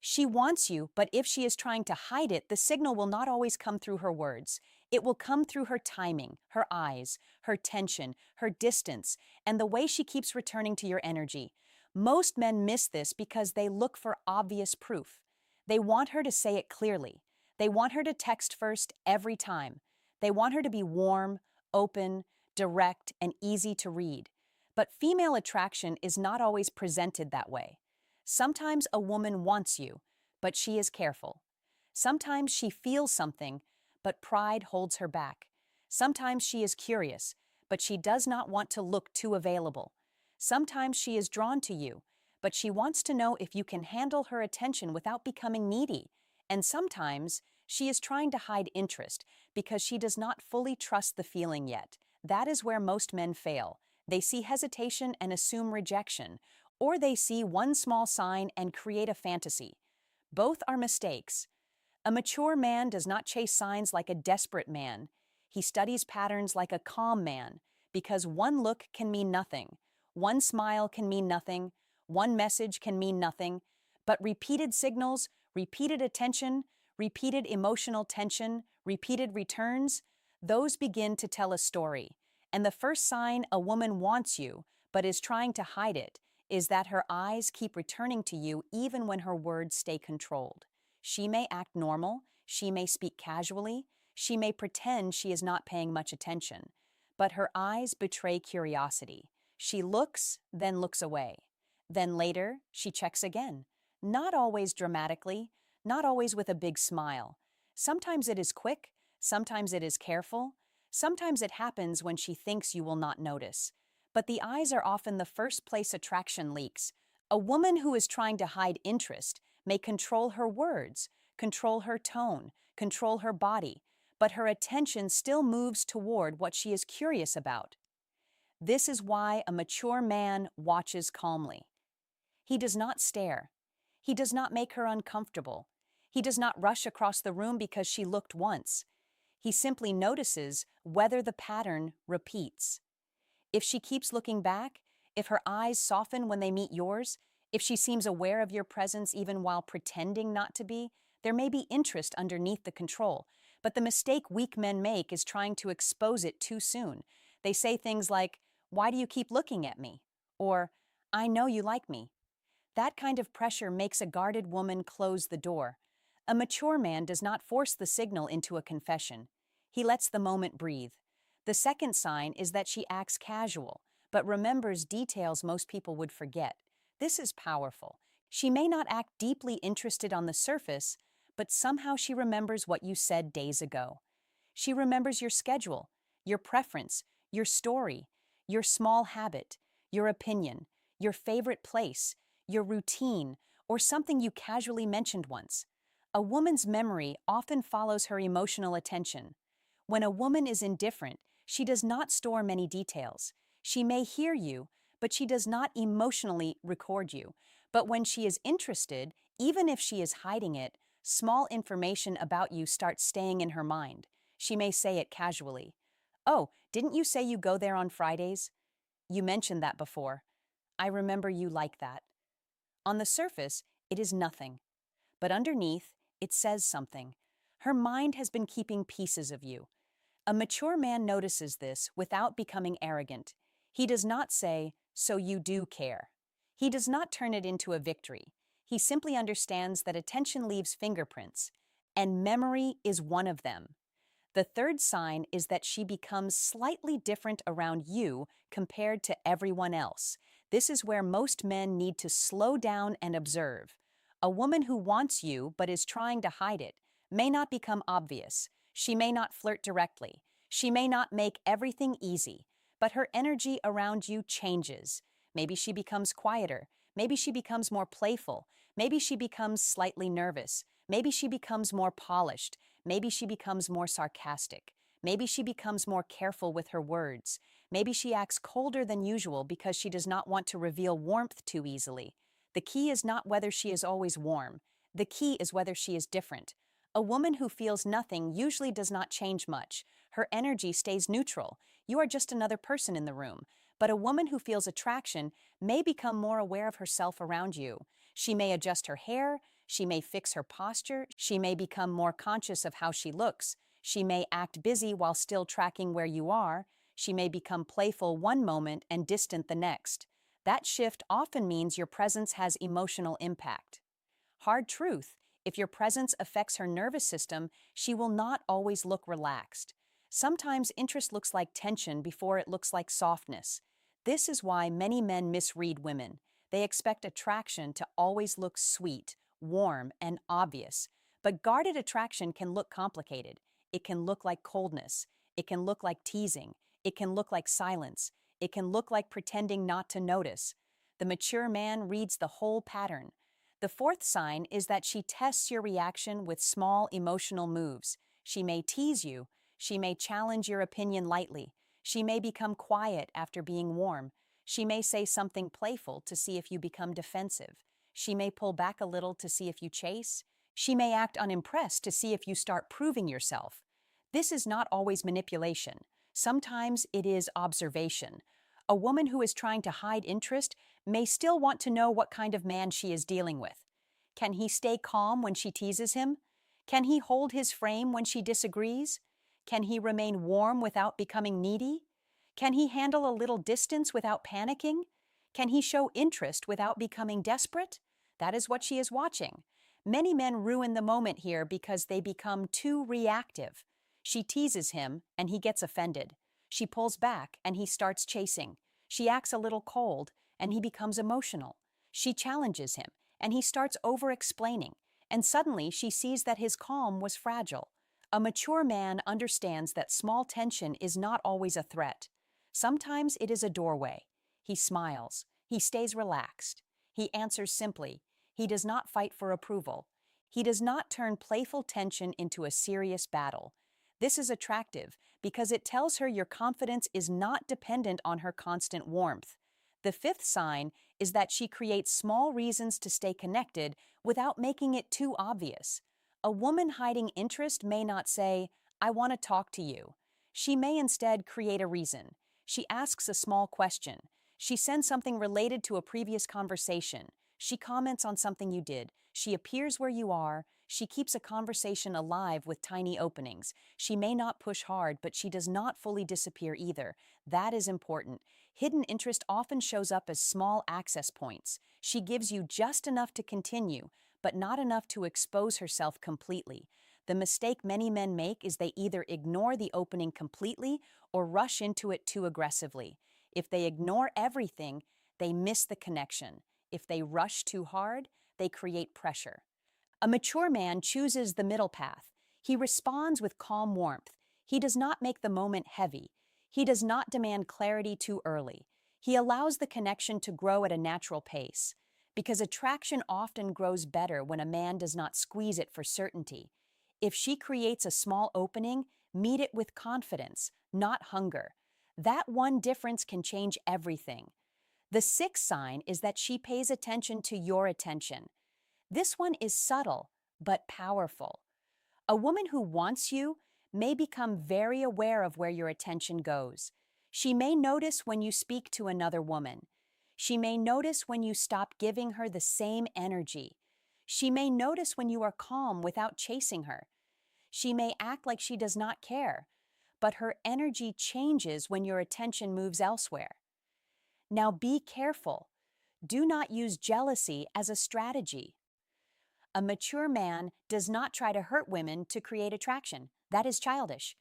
She wants you, but if she is trying to hide it, the signal will not always come through her words. It will come through her timing, her eyes, her tension, her distance, and the way she keeps returning to your energy. Most men miss this because they look for obvious proof. They want her to say it clearly. They want her to text first every time. They want her to be warm, open, direct, and easy to read. But female attraction is not always presented that way. Sometimes a woman wants you, but she is careful. Sometimes she feels something, but pride holds her back. Sometimes she is curious, but she does not want to look too available. Sometimes she is drawn to you, but she wants to know if you can handle her attention without becoming needy. And sometimes she is trying to hide interest because she does not fully trust the feeling yet. That is where most men fail. They see hesitation and assume rejection, or they see one small sign and create a fantasy. Both are mistakes. A mature man does not chase signs like a desperate man. He studies patterns like a calm man, because one look can mean nothing, one smile can mean nothing, one message can mean nothing, but repeated signals, repeated attention, repeated emotional tension, repeated returns, those begin to tell a story. And the first sign a woman wants you, but is trying to hide it, is that her eyes keep returning to you even when her words stay controlled. She may act normal, she may speak casually, she may pretend she is not paying much attention, but her eyes betray curiosity. She looks, then looks away. Then later, she checks again. Not always dramatically, not always with a big smile. Sometimes it is quick, sometimes it is careful, sometimes it happens when she thinks you will not notice. But the eyes are often the first place attraction leaks. A woman who is trying to hide interest may control her words, control her tone, control her body, but her attention still moves toward what she is curious about. This is why a mature man watches calmly. He does not stare. He does not make her uncomfortable. He does not rush across the room because she looked once. He simply notices whether the pattern repeats. If she keeps looking back, if her eyes soften when they meet yours, if she seems aware of your presence even while pretending not to be, there may be interest underneath the control. But the mistake weak men make is trying to expose it too soon. They say things like, "Why do you keep looking at me?" Or, "I know you like me." That kind of pressure makes a guarded woman close the door. A mature man does not force the signal into a confession. He lets the moment breathe. The second sign is that she acts casual, but remembers details most people would forget. This is powerful. She may not act deeply interested on the surface, but somehow she remembers what you said days ago. She remembers your schedule, your preference, your story, your small habit, your opinion, your favorite place, your routine, or something you casually mentioned once. A woman's memory often follows her emotional attention. When a woman is indifferent, she does not store many details. She may hear you, but she does not emotionally record you. But when she is interested, even if she is hiding it, small information about you starts staying in her mind. She may say it casually. "Oh, didn't you say you go there on Fridays? You mentioned that before. I remember you like that." On the surface, it is nothing. But underneath, it says something. Her mind has been keeping pieces of you. A mature man notices this without becoming arrogant. He does not say, "So you do care." He does not turn it into a victory. He simply understands that attention leaves fingerprints, and memory is one of them. The third sign is that she becomes slightly different around you compared to everyone else. This is where most men need to slow down and observe. A woman who wants you but is trying to hide it may not become obvious. She may not flirt directly. She may not make everything easy, but her energy around you changes. Maybe she becomes quieter. Maybe she becomes more playful. Maybe she becomes slightly nervous. Maybe she becomes more polished. Maybe she becomes more sarcastic. Maybe she becomes more careful with her words. Maybe she acts colder than usual because she does not want to reveal warmth too easily. The key is not whether she is always warm. The key is whether she is different. A woman who feels nothing usually does not change much. Her energy stays neutral. You are just another person in the room. But a woman who feels attraction may become more aware of herself around you. She may adjust her hair, She may fix her posture. She may become more conscious of how she looks. She may act busy while still tracking where you are. She may become playful one moment and distant the next. That shift often means your presence has emotional impact. Hard truth: if your presence affects her nervous system, she will not always look relaxed. Sometimes interest looks like tension before it looks like softness. This is why many men misread women. They expect attraction to always look sweet, warm, and obvious. But guarded attraction can look complicated. It can look like coldness. It can look like teasing. It can look like silence. It can look like pretending not to notice. The mature man reads the whole pattern. The fourth sign is that she tests your reaction with small emotional moves. She may tease you. She may challenge your opinion lightly. She may become quiet after being warm. She may say something playful to see if you become defensive. She may pull back a little to see if you chase. She may act unimpressed to see if you start proving yourself. This is not always manipulation. Sometimes it is observation. A woman who is trying to hide interest may still want to know what kind of man she is dealing with. Can he stay calm when she teases him? Can he hold his frame when she disagrees? Can he remain warm without becoming needy? Can he handle a little distance without panicking? Can he show interest without becoming desperate? That is what she is watching. Many men ruin the moment here because they become too reactive. She teases him and he gets offended. She pulls back and he starts chasing. She acts a little cold and he becomes emotional. She challenges him and he starts over-explaining. And suddenly she sees that his calm was fragile. A mature man understands that small tension is not always a threat. Sometimes it is a doorway. He smiles. He stays relaxed. He answers simply. He does not fight for approval. He does not turn playful tension into a serious battle. This is attractive because it tells her your confidence is not dependent on her constant warmth. The fifth sign is that she creates small reasons to stay connected without making it too obvious. A woman hiding interest may not say, "I want to talk to you." She may instead create a reason. She asks a small question. She sends something related to a previous conversation. She comments on something you did. She appears where you are. She keeps a conversation alive with tiny openings. She may not push hard, but she does not fully disappear either. That is important. Hidden interest often shows up as small access points. She gives you just enough to continue, but not enough to expose herself completely. The mistake many men make is they either ignore the opening completely or rush into it too aggressively. If they ignore everything, they miss the connection. If they rush too hard, they create pressure. A mature man chooses the middle path. He responds with calm warmth. He does not make the moment heavy. He does not demand clarity too early. He allows the connection to grow at a natural pace. Because attraction often grows better when a man does not squeeze it for certainty. If she creates a small opening, meet it with confidence, not hunger. That one difference can change everything. The sixth sign is that she pays attention to your attention. This one is subtle, but powerful. A woman who wants you may become very aware of where your attention goes. She may notice when you speak to another woman. She may notice when you stop giving her the same energy. She may notice when you are calm without chasing her. She may act like she does not care, but her energy changes when your attention moves elsewhere. Now be careful. Do not use jealousy as a strategy. A mature man does not try to hurt women to create attraction. That is childish.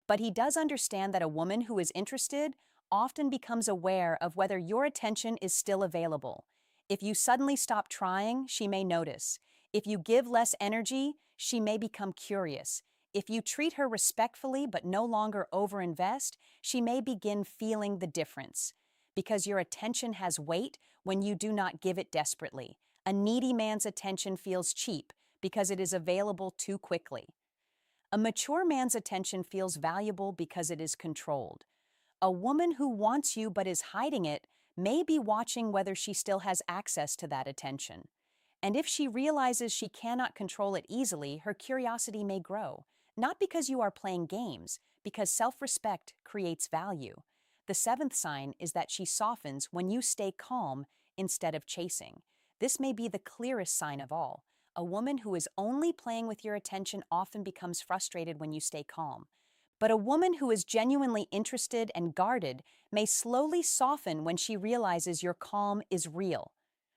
But he does understand that a woman who is interested often becomes aware of whether your attention is still available. If you suddenly stop trying, she may notice. If you give less energy, she may become curious. If you treat her respectfully but no longer overinvest, she may begin feeling the difference. Because your attention has weight when you do not give it desperately. A needy man's attention feels cheap because it is available too quickly. A mature man's attention feels valuable because it is controlled. A woman who wants you but is hiding it may be watching whether she still has access to that attention. And if she realizes she cannot control it easily, her curiosity may grow. Not because you are playing games, because self-respect creates value. The seventh sign is that she softens when you stay calm instead of chasing. This may be the clearest sign of all. A woman who is only playing with your attention often becomes frustrated when you stay calm. But a woman who is genuinely interested and guarded may slowly soften when she realizes your calm is real.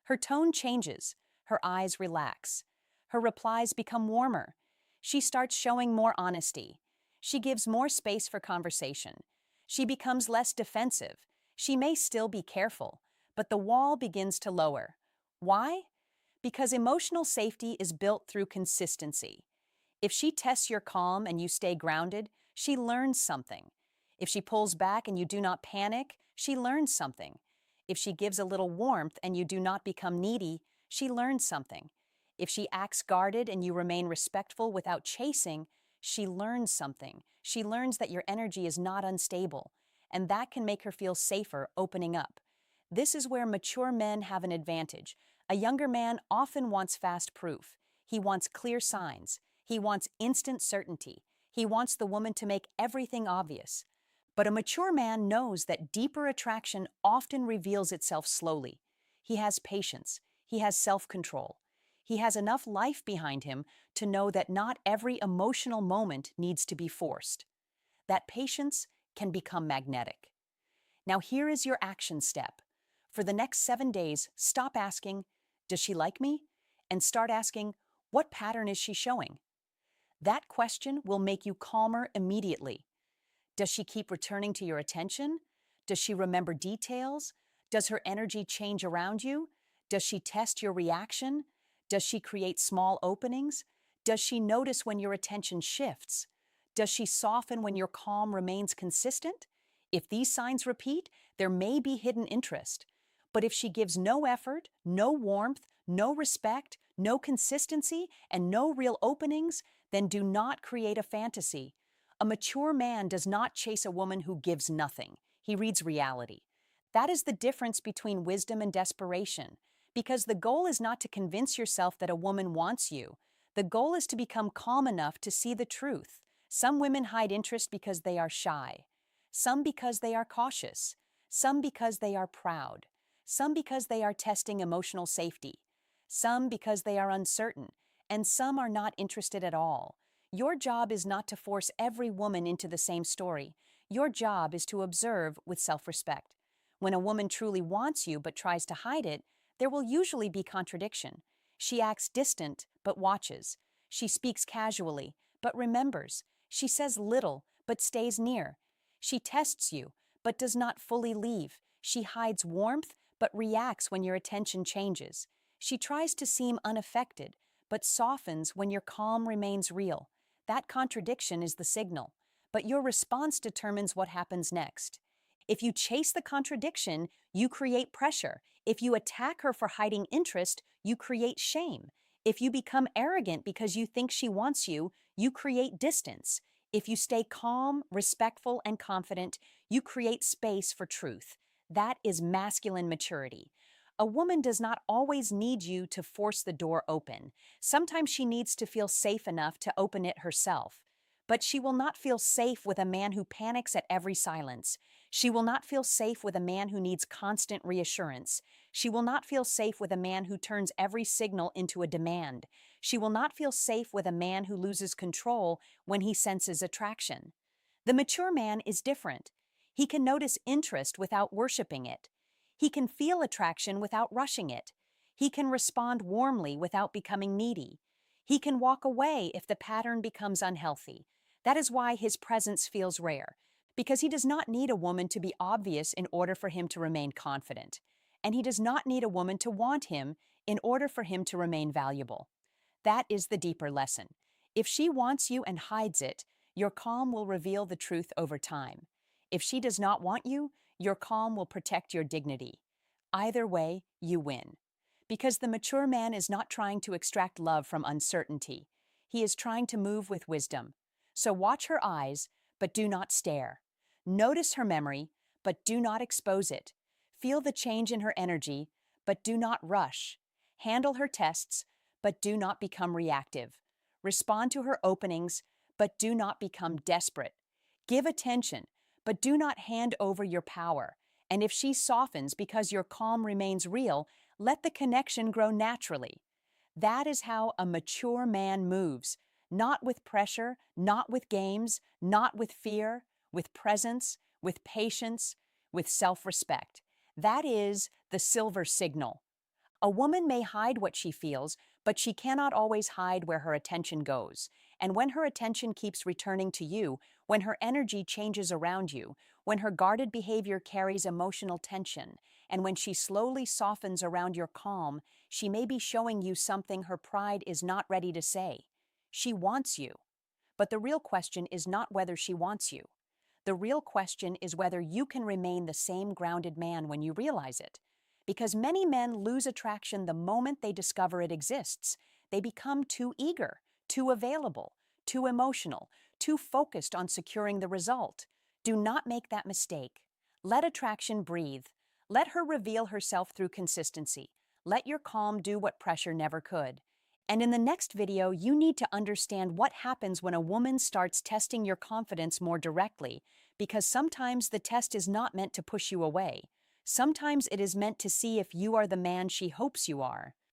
Her tone changes, her eyes relax, her replies become warmer. She starts showing more honesty. She gives more space for conversation. She becomes less defensive. She may still be careful, but the wall begins to lower. Why? Because emotional safety is built through consistency. If she tests your calm and you stay grounded, she learns something. If she pulls back and you do not panic, she learns something. If she gives a little warmth and you do not become needy, she learns something. If she acts guarded and you remain respectful without chasing, she learns something. She learns that your energy is not unstable, and that can make her feel safer opening up. This is where mature men have an advantage. A younger man often wants fast proof. He wants clear signs. He wants instant certainty. He wants the woman to make everything obvious. But a mature man knows that deeper attraction often reveals itself slowly. He has patience. He has self-control. He has enough life behind him to know that not every emotional moment needs to be forced. That patience can become magnetic. Now here is your action step. For the next 7 days, stop asking, "Does she like me?" and start asking, "What pattern is she showing?" That question will make you calmer immediately. Does she keep returning to your attention? Does she remember details? Does her energy change around you? Does she test your reaction? Does she create small openings? Does she notice when your attention shifts? Does she soften when your calm remains consistent? If these signs repeat, there may be hidden interest. But if she gives no effort, no warmth, no respect, no consistency, and no real openings, then do not create a fantasy. A mature man does not chase a woman who gives nothing. He reads reality. That is the difference between wisdom and desperation, because the goal is not to convince yourself that a woman wants you. The goal is to become calm enough to see the truth. Some women hide interest because they are shy. Some because they are cautious. Some because they are proud. Some because they are testing emotional safety. Some because they are uncertain. And some are not interested at all. Your job is not to force every woman into the same story. Your job is to observe with self-respect. When a woman truly wants you but tries to hide it, there will usually be contradiction. She acts distant but watches. She speaks casually but remembers. She says little but stays near. She tests you but does not fully leave. She hides warmth but reacts when your attention changes. She tries to seem unaffected but softens when your calm remains real. That contradiction is the signal, but your response determines what happens next. If you chase the contradiction, you create pressure. If you attack her for hiding interest, you create shame. If you become arrogant because you think she wants you, you create distance. If you stay calm, respectful, and confident, you create space for truth. That is masculine maturity. A woman does not always need you to force the door open. Sometimes she needs to feel safe enough to open it herself. But she will not feel safe with a man who panics at every silence. She will not feel safe with a man who needs constant reassurance. She will not feel safe with a man who turns every signal into a demand. She will not feel safe with a man who loses control when he senses attraction. The mature man is different. He can notice interest without worshiping it. He can feel attraction without rushing it. He can respond warmly without becoming needy. He can walk away if the pattern becomes unhealthy. That is why his presence feels rare, because he does not need a woman to be obvious in order for him to remain confident. And he does not need a woman to want him in order for him to remain valuable. That is the deeper lesson. If she wants you and hides it, your calm will reveal the truth over time. If she does not want you, your calm will protect your dignity. Either way, you win. Because the mature man is not trying to extract love from uncertainty. He is trying to move with wisdom. So watch her eyes, but do not stare. Notice her memory, but do not expose it. Feel the change in her energy, but do not rush. Handle her tests, but do not become reactive. Respond to her openings, but do not become desperate. Give attention, but do not hand over your power. And if she softens because your calm remains real, let the connection grow naturally. That is how a mature man moves, not with pressure, not with games, not with fear, with presence, with patience, with self-respect. That is the silver signal. A woman may hide what she feels, but she cannot always hide where her attention goes. And when her attention keeps returning to you, when her energy changes around you, when her guarded behavior carries emotional tension, and when she slowly softens around your calm, she may be showing you something her pride is not ready to say. She wants you. But the real question is not whether she wants you. The real question is whether you can remain the same grounded man when you realize it. Because many men lose attraction the moment they discover it exists. They become too eager, too available, too emotional, too focused on securing the result. Do not make that mistake. Let attraction breathe. Let her reveal herself through consistency. Let your calm do what pressure never could. And in the next video, you need to understand what happens when a woman starts testing your confidence more directly, because sometimes the test is not meant to push you away. Sometimes it is meant to see if you are the man she hopes you are.